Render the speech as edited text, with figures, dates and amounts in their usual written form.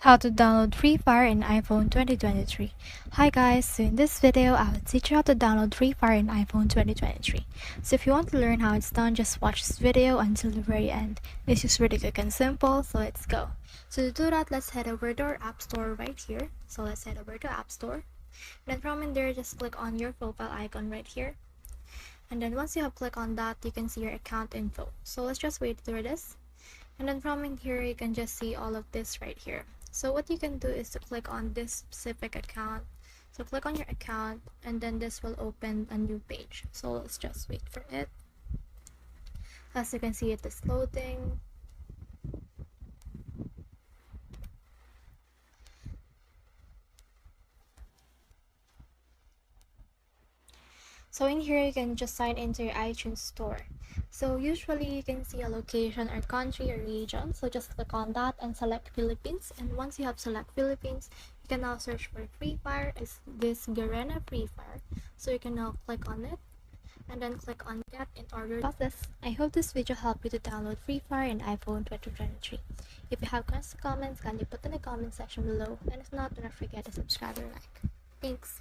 How to download Free Fire in iPhone 2023. Hi guys, so in this video I will teach you how to download Free Fire in iPhone 2023. So if you want to learn how it's done, just watch this video until the very end. It's just really quick and simple, so let's go. So to do that, let's head over to our App Store right here. So let's head over to App Store. And then from in there, just click on your profile icon right here. And then once you have clicked on that, you can see your account info. So let's just wait for this. And then from in here, you can just see all of this right here. So what you can do is to click on this specific account. So click on your account and then this will open a new page. So let's just wait for it. As you can see, it is loading. So in here, you can just sign into your iTunes store. So usually you can see a location or country or region. So just click on that and select Philippines. And once you have select Philippines, you can now search for Free Fire. Is this Garena Free Fire? So you can now click on it and then click on get in order to process. I hope this video helped you to download Free Fire in iPhone 2023. If you have questions or comments, kindly put in the comment section below. And if not, do not forget to subscribe or like. Thanks.